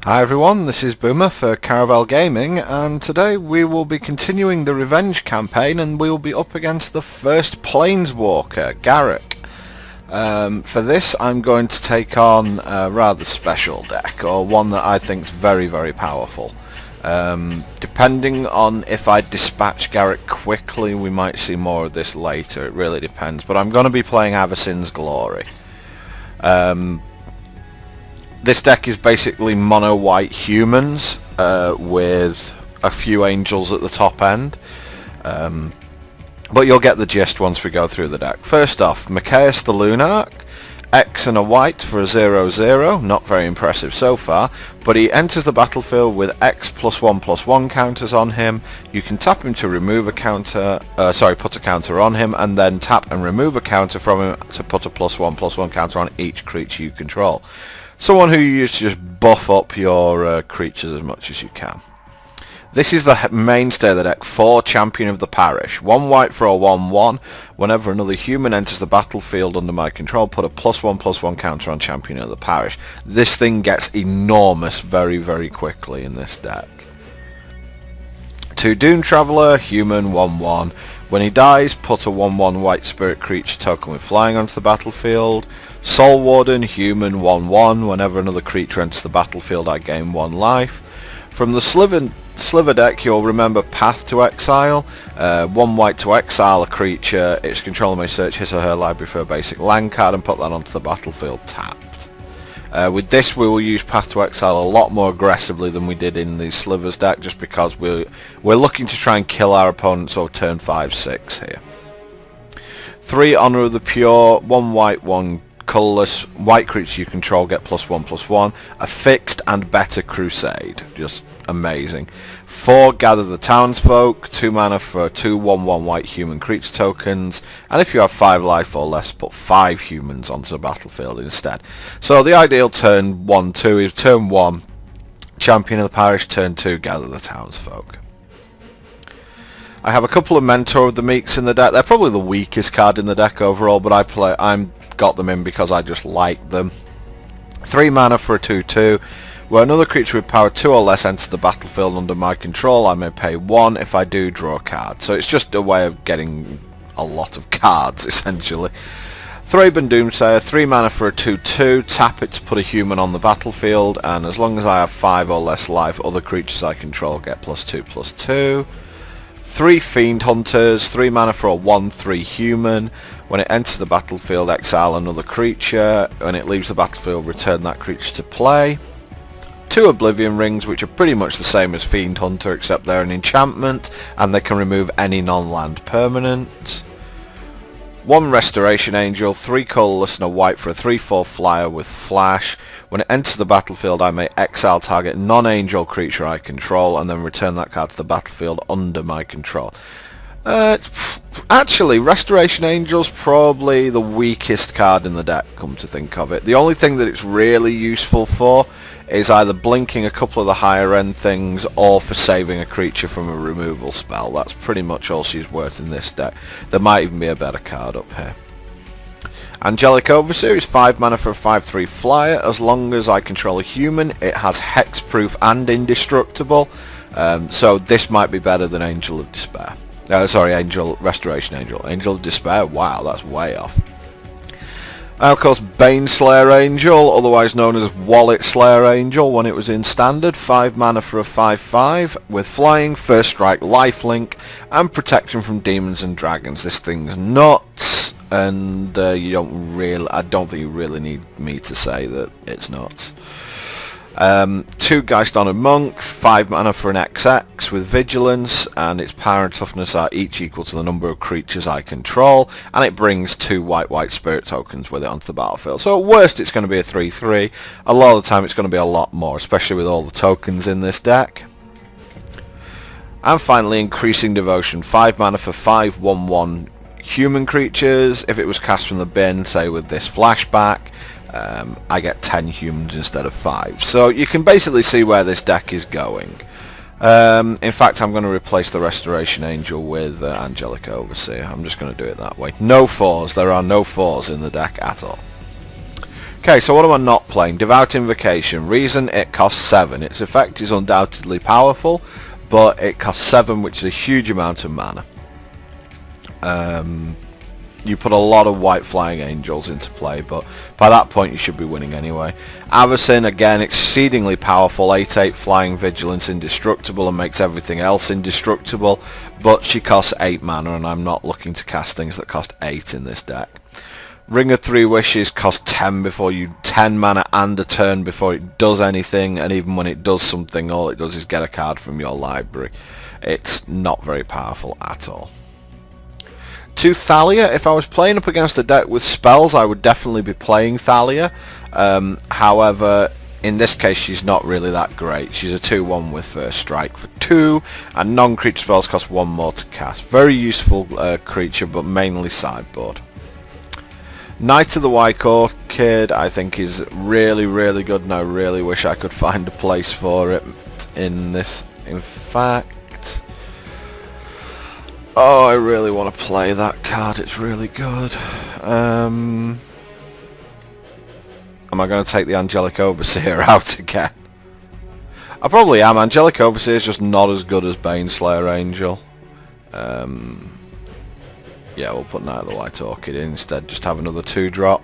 Hi everyone, this is Boomer for Caravel Gaming, and today we will be continuing the Revenge campaign and we will be up against the first Planeswalker, Garruk. For this I'm going to take on a rather special deck, or one that I think is very powerful. Depending on if I dispatch Garruk quickly, we might see more of this later, it really depends, but I'm going to be playing Avacyn's Glory. This deck is basically mono white humans with a few angels at the top end, but you'll get the gist once we go through the deck. First off, Mikaeus the Lunarch, X and a white for a 0/0, not very impressive so far, but he enters the battlefield with X +1/+1 counters on him. You can tap him to remove a counter, put a counter on him, and then tap and remove a counter from him to put a +1/+1 counter on each creature you control. Someone who you use to just buff up your creatures as much as you can. This is the mainstay of the deck for Champion of the Parish. 1 white for a 1/1. Whenever another human enters the battlefield under my control, put a +1/+1 counter on Champion of the Parish. This thing gets enormous very quickly in this deck. 2 Doom Traveller, human, 1/1. When he dies, put a 1/1 white spirit creature token with flying onto the battlefield. Soul Warden, human, 1/1. Whenever another creature enters the battlefield, I gain 1 life. From the Sliver deck, you'll remember Path to Exile. 1 white to exile a creature. Its controller may search his or her library for a basic land card and put that onto the battlefield tapped. With this, we will use Path to Exile a lot more aggressively than we did in the Slivers deck, just because we're looking to try and kill our opponents over turn 5-6 here. 3 Honor of the Pure, 1 white, 1 colourless. White creature you control get +1/+1. A fixed and better Crusade. Just amazing. 4 Gather the Townsfolk, 2 mana for 2 1/1 white human creature tokens, and if you have 5 life or less, put 5 humans onto the battlefield instead. So the ideal turn 1-2 is turn 1 Champion of the Parish, turn 2 Gather the Townsfolk. I have a couple of Mentor of the Meeks in the deck. They're probably the weakest card in the deck overall, but I'm got them in because I just like them. 3 mana for a 2/2. Where another creature with power 2 or less enters the battlefield under my control, I may pay 1. If I do, draw a card. So it's just a way of getting a lot of cards, essentially. Thraben Doomsayer, 3 mana for a 2/2. Tap it to put a human on the battlefield, and as long as I have 5 or less life, other creatures I control get +2/+2. 3 Fiend Hunters, 3 mana for a 1/3 human. When it enters the battlefield, exile another creature. When it leaves the battlefield, return that creature to play. 2 Oblivion Rings, which are pretty much the same as Fiend Hunter, except they're an enchantment, and they can remove any non-land permanent. 1 Restoration Angel, 3 colourless and a white for a 3/4 flyer with flash. When it enters the battlefield, I may exile target non-angel creature I control, and then return that card to the battlefield under my control. Actually, Restoration Angel's probably the weakest card in the deck, come to think of it. The only thing that it's really useful for is either blinking a couple of the higher end things or for saving a creature from a removal spell. That's pretty much all she's worth in this deck. There might even be a better card up here. Angelic Overseer is 5 mana for a 5/3 flyer. As long as I control a human, it has hexproof and indestructible. So this might be better than Angel of Despair. Restoration Angel. Angel of Despair, wow, that's way off. Of course, Baneslayer Angel, otherwise known as Wallet Slayer Angel when it was in Standard. 5 mana for a 5/5 with flying, first strike, lifelink, and protection from demons and dragons. This thing's nuts, and I don't think you really need me to say that it's nuts. 2 Geist Honored Monks, 5 mana for an XX with Vigilance, and its power and toughness are each equal to the number of creatures I control, and it brings 2 white spirit tokens with it onto the battlefield. So at worst it's going to be a 3/3. A lot of the time it's going to be a lot more, especially with all the tokens in this deck. And finally, Increasing Devotion, 5 mana for 5 1/1 human creatures. If it was cast from the bin, say with this flashback, I get 10 humans instead of 5. So you can basically see where this deck is going. In fact, I'm going to replace the Restoration Angel with Angelic Overseer. I'm just going to do it that way. No 4s. There are no 4s in the deck at all. Okay, so what am I not playing? Devout Invocation. Reason, it costs 7. Its effect is undoubtedly powerful, but it costs 7, which is a huge amount of mana. You put a lot of white flying angels into play, but by that point you should be winning anyway. Avacyn, again, exceedingly powerful, 8/8 flying vigilance, indestructible, and makes everything else indestructible, but she costs 8 mana, and I'm not looking to cast things that cost 8 in this deck. Ring of Three Wishes costs 10 mana and a turn before it does anything, and even when it does something, all it does is get a card from your library. It's not very powerful at all. To Thalia, if I was playing up against a deck with spells, I would definitely be playing Thalia. However, in this case, she's not really that great. She's a 2/1 with First Strike for 2, and non-creature spells cost 1 more to cast. Very useful creature, but mainly sideboard. Knight of the White Orchid, I think, is really, really good, and I really wish I could find a place for it in this. In fact, oh, I really want to play that card. It's really good. Am I going to take the Angelic Overseer out again? I probably am. Angelic Overseer is just not as good as Baneslayer Angel. Yeah, we'll put Knight of the White Orchid in instead. Just have another 2-drop.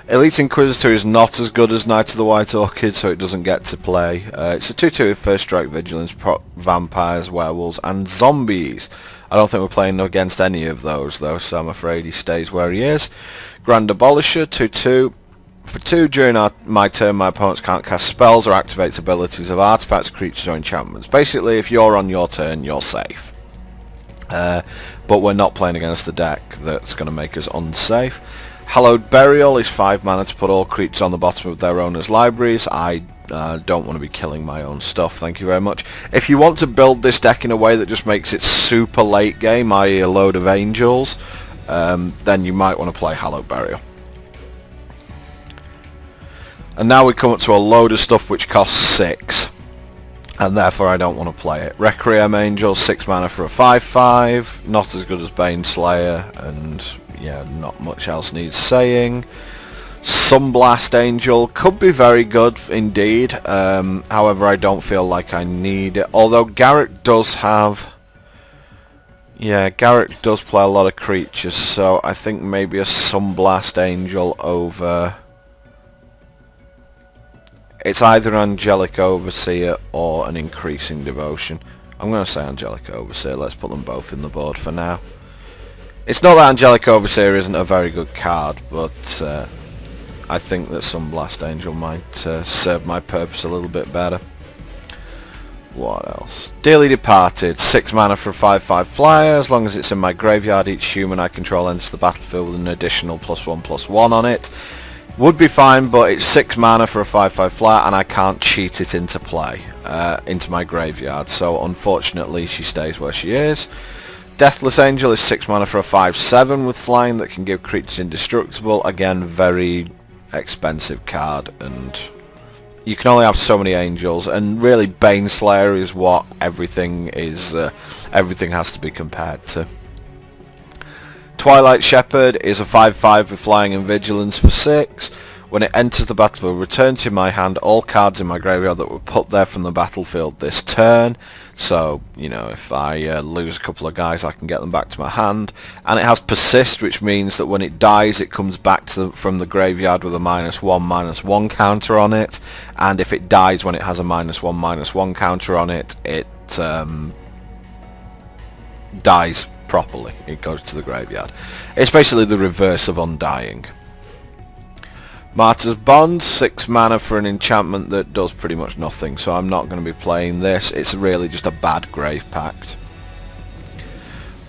Elite Inquisitor is not as good as Knight of the White Orchid, so it doesn't get to play. It's a 2/2 with First Strike, Vigilance, Vampires, Werewolves, and Zombies. I don't think we're playing against any of those, though, so I'm afraid he stays where he is. Grand Abolisher, 2/2. For 2, during my turn, my opponents can't cast spells or activate abilities of artifacts, creatures, or enchantments. Basically, if you're on your turn, you're safe. But we're not playing against a deck that's going to make us unsafe. Hallowed Burial is 5 mana to put all creatures on the bottom of their owners' libraries. I don't want to be killing my own stuff, thank you very much. If you want to build this deck in a way that just makes it super late game, i.e. a load of angels, then you might want to play Hallowed Burial. And now we come up to a load of stuff which costs 6. And therefore I don't want to play it. Requiem Angel, 6 mana for a 5/5, not as good as Baneslayer, and yeah, not much else needs saying. Sunblast Angel could be very good indeed, however I don't feel like I need it, although Garruk does have... Yeah, Garruk does play a lot of creatures, so I think maybe a Sunblast Angel over... It's either Angelic Overseer or an Increasing Devotion. I'm going to say Angelic Overseer. Let's put them both in the board for now. It's not that Angelic Overseer isn't a very good card, but I think that Sunblast Angel might serve my purpose a little bit better. What else? Dearly Departed, 6 mana for a 5/5 flyer. As long as it's in my graveyard, each human I control enters the battlefield with an additional +1/+1 on it. Would be fine, but it's 6 mana for a 5/5 flyer, and I can't cheat it into play, into my graveyard, so unfortunately she stays where she is. Deathless Angel is 6 mana for a 5/7 with flying that can give creatures indestructible. Again, very expensive card, and you can only have so many angels, and really Baneslayer is what everything is, everything has to be compared to. Twilight Shepherd is a 5/5 with flying and vigilance for 6. When it enters the battlefield, return to my hand all cards in my graveyard that were put there from the battlefield this turn. So, you know, if I lose a couple of guys, I can get them back to my hand. And it has Persist, which means that when it dies, it comes back to from the graveyard with a -1/-1 counter on it. And if it dies when it has a -1/-1 counter on it, it dies properly. It goes to the graveyard. It's basically the reverse of Undying. Martyr's Bond, 6 mana for an enchantment that does pretty much nothing, so I'm not going to be playing this. It's really just a bad Grave Pact.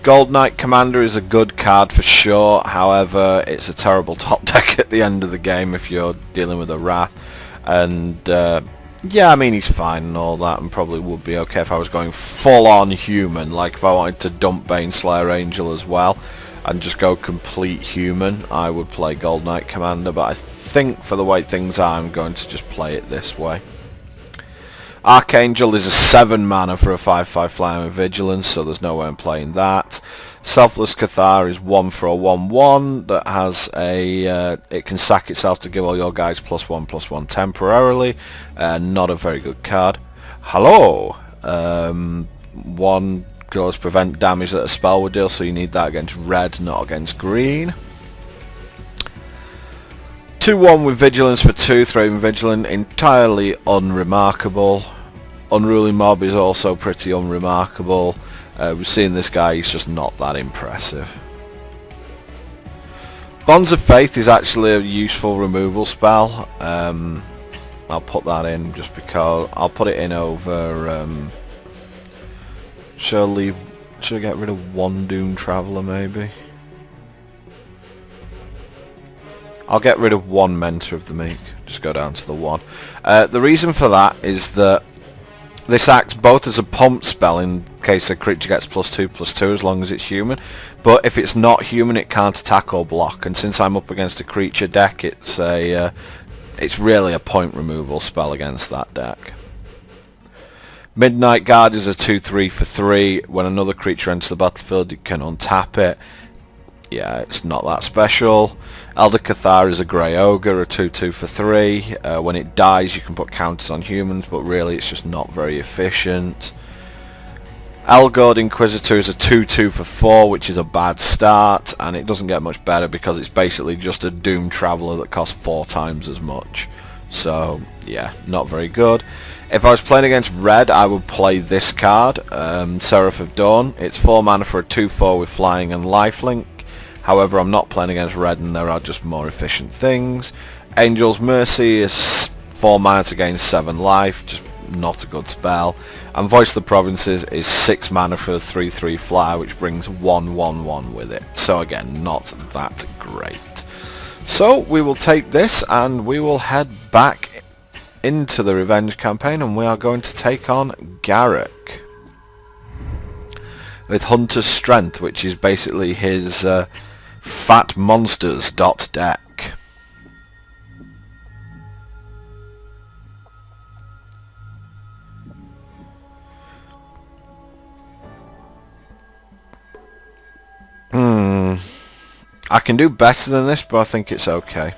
Gold Knight Commander is a good card for sure, however it's a terrible top deck at the end of the game if you're dealing with a Wrath. And yeah, I mean, he's fine and all that, and probably would be okay if I was going full-on human, like if I wanted to dump Baneslayer Angel as well and just go complete human, I would play Gold Knight Commander, but I think for the way things are, I'm going to just play it this way. Archangel is a 7 mana for a 5/5 flyer with vigilance, so there's no way I'm playing that. Selfless Cathar is 1 for a 1/1 that has a it can sack itself to give all your guys +1/+1 temporarily. Not a very good card. Hello. 1 goes prevent damage that a spell would deal, so you need that against red, not against green. 2/1 with vigilance for 2, Thraben Vigilant, entirely unremarkable. Unruly Mob is also pretty unremarkable. We've seen this guy, he's just not that impressive. Bonds of Faith is actually a useful removal spell. I'll put that in just because I'll put it in over should I get rid of 1 Doom Traveller maybe? I'll get rid of 1 Mentor of the Meek, just go down to the 1. The reason for that is that this acts both as a pump spell in case a creature gets +2/+2 as long as it's human, but if it's not human it can't attack or block, and since I'm up against a creature deck it's really a point removal spell against that deck. Midnight Guard is a 2/3 for 3. When another creature enters the battlefield you can untap it. Yeah, it's not that special. Elder Cathar is a Grey Ogre, a 2/2 for 3. When it dies you can put counters on humans, but really it's just not very efficient. Elgord Inquisitor is a 2/2 for 4, which is a bad start, and it doesn't get much better because it's basically just a Doom Traveller that costs 4 times as much. So yeah, not very good. If I was playing against red I would play this card, Seraph of Dawn. It's 4 mana for a 2/4 with flying and lifelink. However, I'm not playing against red and there are just more efficient things. Angel's Mercy is 4 mana to gain 7 life, just not a good spell. And Voice of the Provinces is 6 mana for a 3/3 flyer, which brings 1/1/1 with it. So again, not that great. So we will take this and we will head back into the Revenge campaign, and we are going to take on Garruk with Hunter's Strength, which is basically his Fat Monsters deck. I can do better than this, but I think it's okay.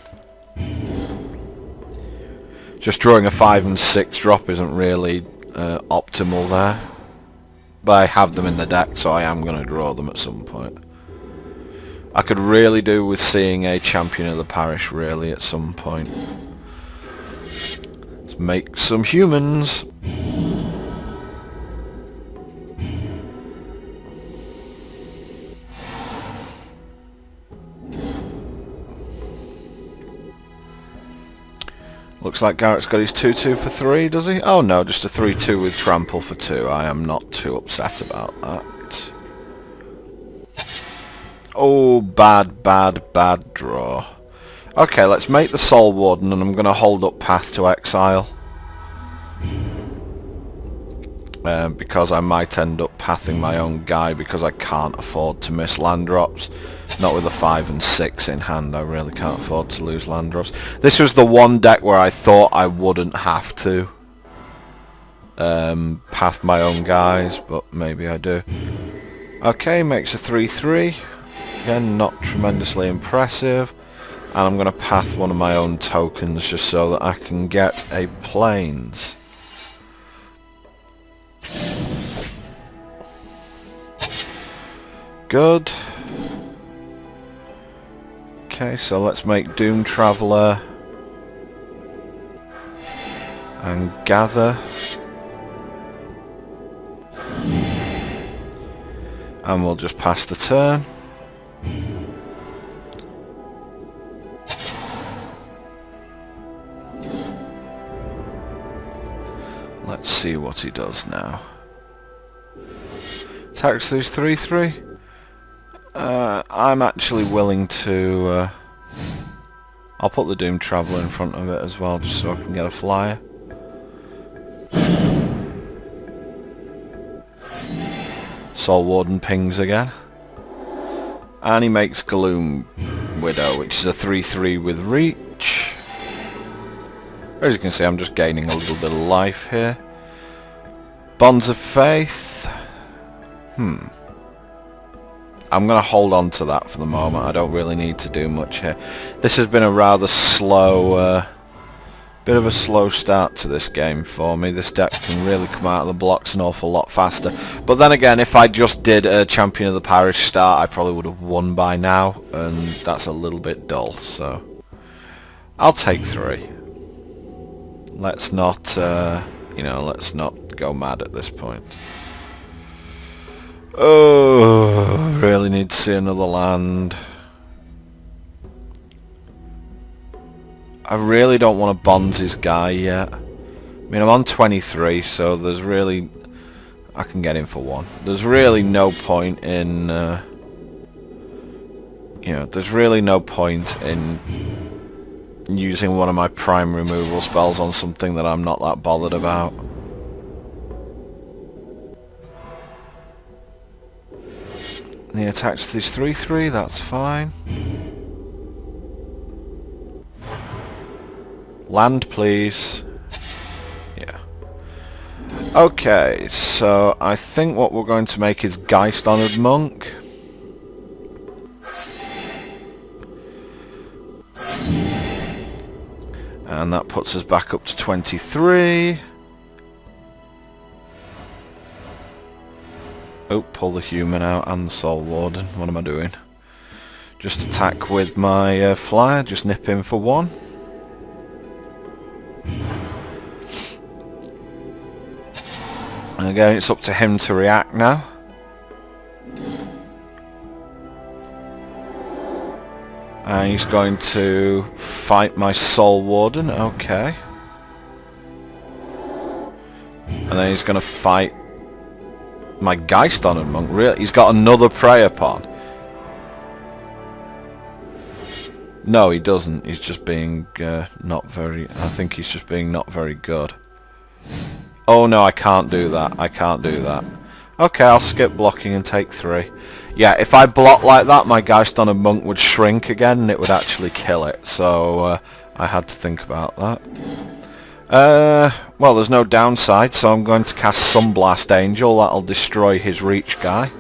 Just drawing a 5 and 6 drop isn't really optimal there. But I have them in the deck, so I am going to draw them at some point. I could really do with seeing a Champion of the Parish really at some point. Let's make some humans. Looks like Garrett's got his 2/2 for 3, does he? Oh no, just a 3/2 with trample for 2. I am not too upset about that. Oh, bad draw. Okay, let's make the Soul Warden, and I'm going to hold up Path to Exile. Because I might end up pathing my own guy because I can't afford to miss land drops. Not with a 5 and 6 in hand, I really can't afford to lose land drops. This was the one deck where I thought I wouldn't have to path my own guys, but maybe I do. Okay, makes a 3/3. Again, not tremendously impressive. And I'm going to path one of my own tokens just so that I can get a Plains. Good. Okay, so let's make Doom Traveller and Gather. And we'll just pass the turn. Let's see what he does now. Attacks these 3/3. I'm actually willing to... I'll put the Doom Traveller in front of it as well, just so I can get a flyer. Soul Warden pings again. And he makes Gloom Widow, which is a 3/3 with reach. As you can see, I'm just gaining a little bit of life here. Bonds of Faith. I'm going to hold on to that for the moment. I don't really need to do much here. This has been a rather slow, bit of a slow start to this game for me. This deck can really come out of the blocks an awful lot faster. But then again, if I just did a Champion of the Parish start, I probably would have won by now, and that's a little bit dull, so I'll take 3. Let's not, you know, let's not go mad at this point. Oh, really need to see another land. I really don't want to bond his guy yet. I mean, I'm on 23, so there's really... I can get him for 1. There's really no point in... you know, there's really no point in using one of my prime removal spells on something that I'm not that bothered about. He attacks this 3/3, that's fine. Land, please. Yeah. Okay, so I think what we're going to make is Geist Honored Monk. And that puts us back up to 23. Oh, pull the human out and the Soul Warden. What am I doing? Just attack with my flyer, just nip in for 1. And again, it's up to him to react now. And he's going to fight my Soul Warden, okay. And then he's going to fight my Geist Honored Monk. Really? He's got another Prey Upon. No, he doesn't. He's just being not very... I think he's just being not very good. Oh no, I can't do that. I can't do that. Okay, I'll skip blocking and take 3. Yeah, if I block like that, my Geist Honored Monk would shrink again and it would actually kill it. So I had to think about that. Well, there's no downside, so I'm going to cast Sunblast Angel. That'll destroy his reach guy.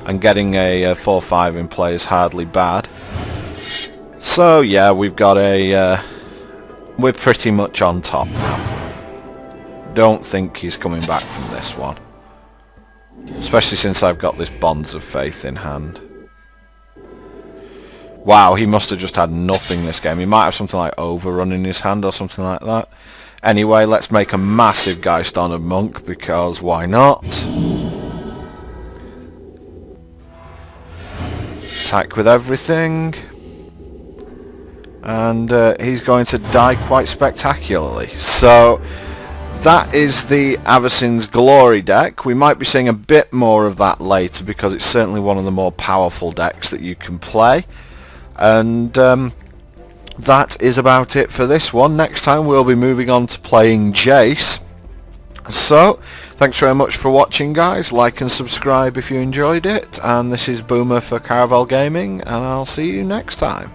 And getting a 4/5 in play is hardly bad. So yeah, we've got a... we're pretty much on top now. Don't think he's coming back from this one. Especially since I've got this Bonds of Faith in hand. Wow, he must have just had nothing this game. He might have something like Overrun in his hand or something like that. Anyway, let's make a massive Geist Honored Monk, because why not? Attack with everything. And he's going to die quite spectacularly. So that is the Avacyn's Glory deck. We might be seeing a bit more of that later, because it's certainly one of the more powerful decks that you can play. And that is about it for this one. Next time we'll be moving on to playing Jace. So, thanks very much for watching, guys. Like and subscribe if you enjoyed it. And this is Boomer for Caravel Gaming, and I'll see you next time.